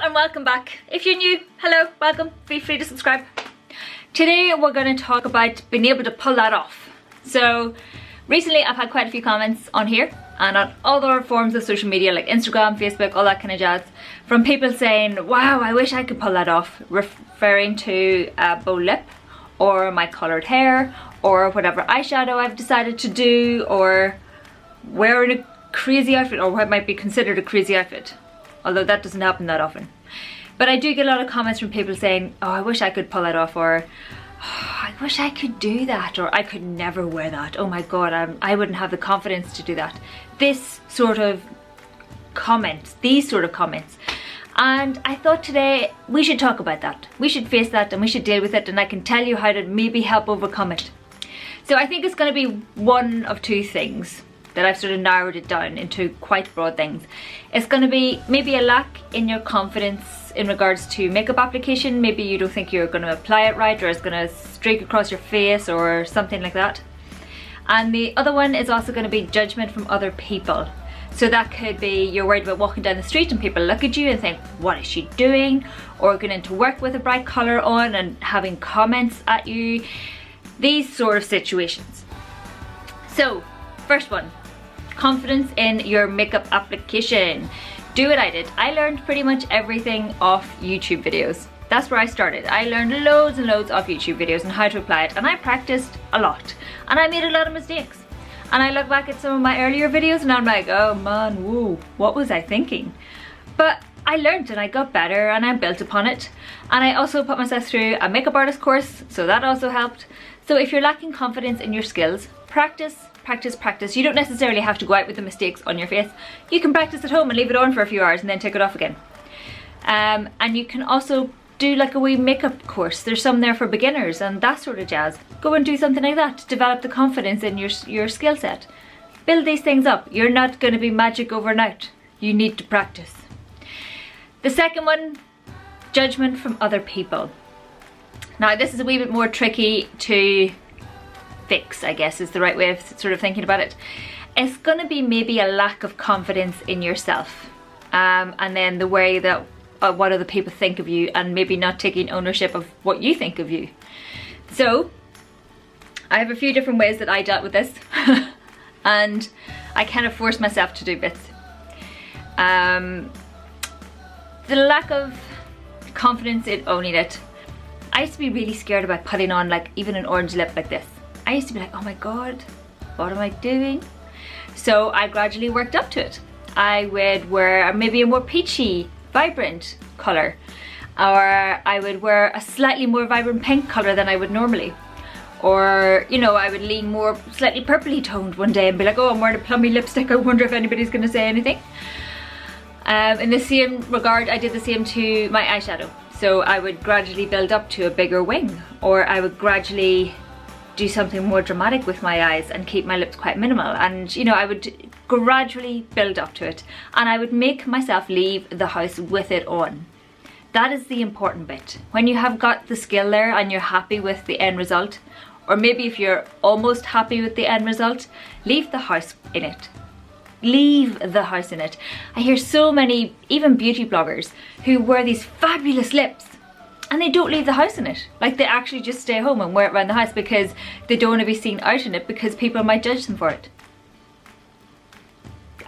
and welcome back. If you're new, hello, welcome, feel free to subscribe. Today we're going to talk about being able to pull that off. So recently I've had quite a few comments on here and on other forms of social media like Instagram, Facebook, all that kind of jazz, from people saying, wow, I wish I could pull that off, referring to a bow lip or my coloured hair or whatever eyeshadow I've decided to do, or wearing a crazy outfit, or what might be considered a crazy outfit, although that doesn't happen that often. But I do get a lot of comments from people saying, oh, I wish I could pull that off, or oh, I wish I could do that, or I could never wear that, oh my god, I wouldn't have the confidence to do that. This sort of comments, these sort of comments. And I thought today we should talk about that. We should face that and we should deal with it, and I can tell you how to maybe help overcome it. So I think it's going to be one of two things that I've sort of narrowed it down into quite broad things. It's going to be maybe a lack in your confidence in regards to makeup application. Maybe you don't think you're going to apply it right, or it's going to streak across your face or something like that. And the other one is also going to be judgment from other people. So that could be you're worried about walking down the street and people look at you and think, what is she doing? Or going into work with a bright colour on and having comments at you. These sort of situations. So, first one, confidence in your makeup application. Do what I did. I learned pretty much everything off YouTube videos. That's where I started. I learned loads and loads of YouTube videos and how to apply it, and I practiced a lot. And I made a lot of mistakes. And I look back at some of my earlier videos and I'm like, oh man, whoa, what was I thinking? But I learned and I got better and I built upon it. And I also put myself through a makeup artist course, so that also helped. So if you're lacking confidence in your skills, practice, practice, practice. You don't necessarily have to go out with the mistakes on your face. You can practice at home and leave it on for a few hours and then take it off again. And you can also do like a wee makeup course. There's some there for beginners and that sort of jazz. Go and do something like that to develop the confidence in your skill set. Build these things up. You're not going to be magic overnight. You need to practice. The second one, judgment from other people. Now this is a wee bit more tricky to fix, I guess is the right way of sort of thinking about it. It's going to be maybe a lack of confidence in yourself, and then the way that what other people think of you, and maybe not taking ownership of what you think of you. So I have a few different ways that I dealt with this and I kind of forced myself to do bits. The lack of confidence in owning it. I used to be really scared about putting on like even an orange lip like this. I used to be like, oh my god, what am I doing? So I gradually worked up to it. I would wear maybe a more peachy, vibrant colour, or I would wear a slightly more vibrant pink colour than I would normally, or you know, I would lean more slightly purpley toned one day and be like, oh, I'm wearing a plummy lipstick, I wonder if anybody's going to say anything. In the same regard, I did the same to my eyeshadow. So I would gradually build up to a bigger wing, or I would gradually do something more dramatic with my eyes and keep my lips quite minimal, and you know, I would gradually build up to it, and I would make myself leave the house with it on. That is the important bit. When you have got the skill there and you're happy with the end result, or maybe if you're almost happy with the end result, leave the house in it. Leave the house in it. I hear so many, even beauty bloggers, who wear these fabulous lips and they don't leave the house in it. Like, they actually just stay home and wear it around the house because they don't want to be seen out in it because people might judge them for it.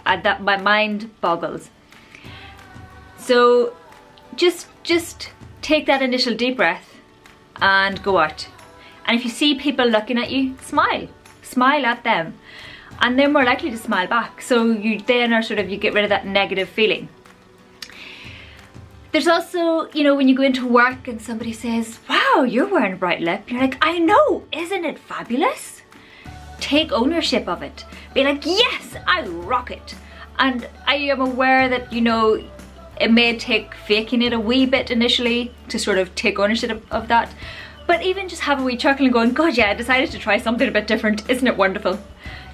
And that, my mind boggles. So just take that initial deep breath and go out. And if you see people looking at you, smile. Smile at them. And they're more likely to smile back. So you then are sort of, you get rid of that negative feeling. There's also, you know, when you go into work and somebody says, wow, you're wearing a bright lip. You're like, I know, isn't it fabulous? Take ownership of it. Be like, yes, I rock it. And I am aware that, you know, it may take faking it a wee bit initially to sort of take ownership of that. But even just have a wee chuckle and going, God, yeah, I decided to try something a bit different. Isn't it wonderful?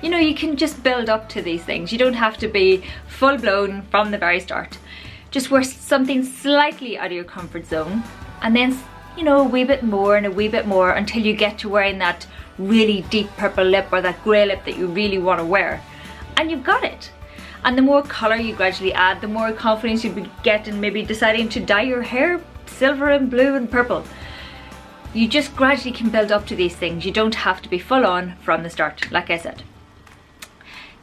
You know, you can just build up to these things. You don't have to be full blown from the very start. Just wear something slightly out of your comfort zone, and then, you know, a wee bit more and a wee bit more until you get to wearing that really deep purple lip or that grey lip that you really want to wear. And you've got it. And the more colour you gradually add, the more confidence you get in maybe deciding to dye your hair silver and blue and purple. You just gradually can build up to these things. You don't have to be full on from the start, like I said.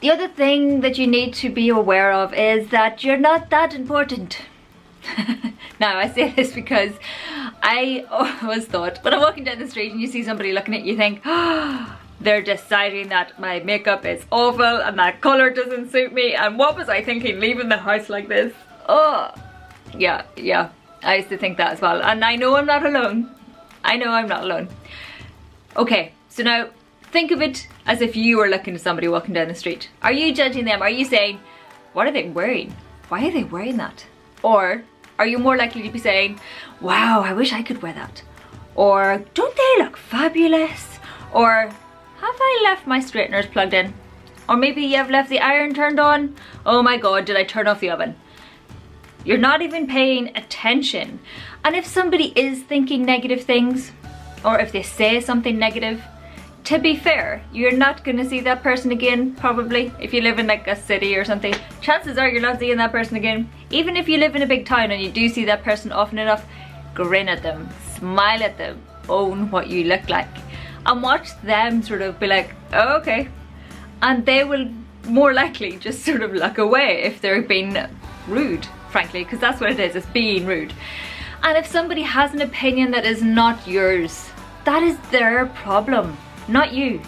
The other thing that you need to be aware of is that you're not that important. Now I say this because I always thought when I'm walking down the street and you see somebody looking at you, you think, oh, they're deciding that my makeup is awful and that colour doesn't suit me, and what was I thinking leaving the house like this? Oh, yeah, I used to think that as well, and I know I'm not alone. I know I'm not alone. Okay, so now think of it as if you were looking at somebody walking down the street. Are you judging them? Are you saying, what are they wearing? Why are they wearing that? Or are you more likely to be saying, wow, I wish I could wear that? Or don't they look fabulous? Or have I left my straighteners plugged in? Or maybe you have left the iron turned on? Oh my god, did I turn off the oven? You're not even paying attention. And if somebody is thinking negative things, or if they say something negative, to be fair, you're not going to see that person again, probably. If you live in like a city or something, chances are you're not seeing that person again. Even if you live in a big town and you do see that person often enough, grin at them, smile at them, own what you look like, and watch them sort of be like, oh, okay. And they will more likely just sort of look away if they're being rude, frankly, because that's what it is, it's being rude. And if somebody has an opinion that is not yours, that is their problem, not you.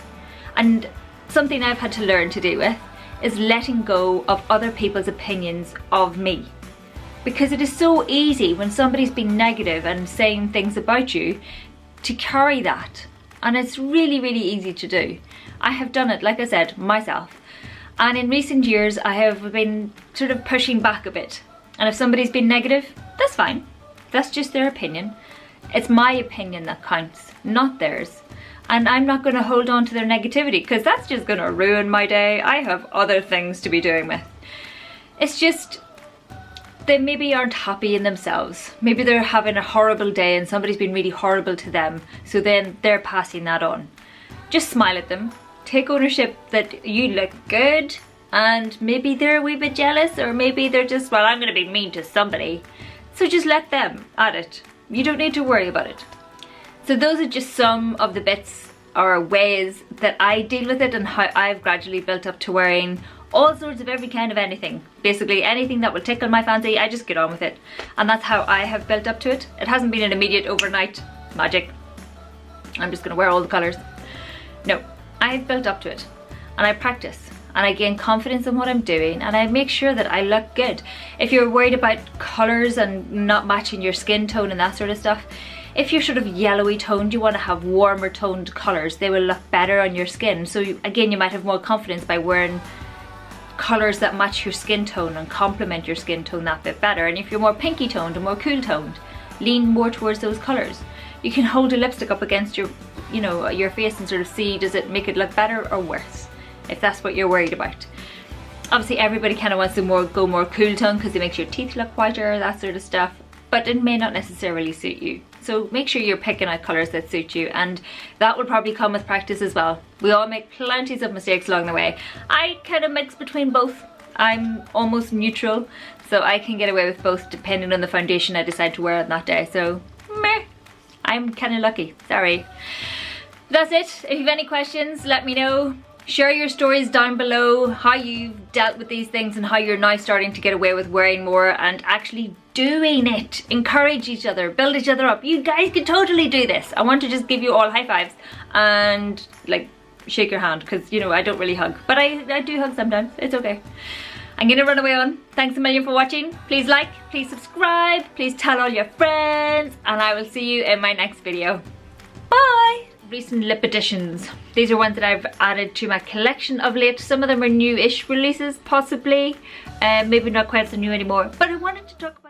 And something I've had to learn to deal with is letting go of other people's opinions of me. Because it is so easy when somebody's being negative and saying things about you to carry that. And it's really, really easy to do. I have done it, like I said, myself. And in recent years, I have been sort of pushing back a bit. And if somebody's been negative, that's fine. That's just their opinion. It's my opinion that counts, not theirs. And I'm not going to hold on to their negativity because that's just going to ruin my day. I have other things to be doing with. It's just, they maybe aren't happy in themselves. Maybe they're having a horrible day and somebody's been really horrible to them. So then they're passing that on. Just smile at them. Take ownership that you look good. And maybe they're a wee bit jealous, or maybe they're just, well, I'm going to be mean to somebody. So just let them at it. You don't need to worry about it. So those are just some of the bits or ways that I deal with it and how I've gradually built up to wearing all sorts of every kind of anything. Basically anything that will tickle my fancy, I just get on with it. And that's how I have built up to it. It hasn't been an immediate overnight magic. I'm just going to wear all the colours. No, I've built up to it and I practice. And I gain confidence in what I'm doing and I make sure that I look good. If you're worried about colours and not matching your skin tone and that sort of stuff, if you're sort of yellowy toned, you want to have warmer toned colours. They will look better on your skin. So again, you might have more confidence by wearing colours that match your skin tone and complement your skin tone that bit better. And if you're more pinky toned and more cool toned, lean more towards those colours. You can hold a lipstick up against your, you know, your face and sort of see, does it make it look better or worse? If that's what you're worried about. Obviously everybody kind of wants to go more cool tone because it makes your teeth look whiter, that sort of stuff, but it may not necessarily suit you. So make sure you're picking out colours that suit you, and that will probably come with practice as well. We all make plenty of mistakes along the way. I kind of mix between both. I'm almost neutral, so I can get away with both depending on the foundation I decide to wear on that day. So meh, I'm kind of lucky, sorry. That's it. If you have any questions, let me know. Share your stories down below, how you've dealt with these things and how you're now starting to get away with wearing more and actually doing it. Encourage each other, build each other up. You guys can totally do this. I want to just give you all high fives and like shake your hand because, you know, I don't really hug, but I do hug sometimes. It's okay. I'm gonna run away on. Thanks a million for watching. Please like, please subscribe, please tell all your friends, and I will see you in my next video. Bye! Recent lip additions. These are ones that I've added to my collection of late. Some of them are new-ish releases, possibly. Maybe not quite so new anymore. But I wanted to talk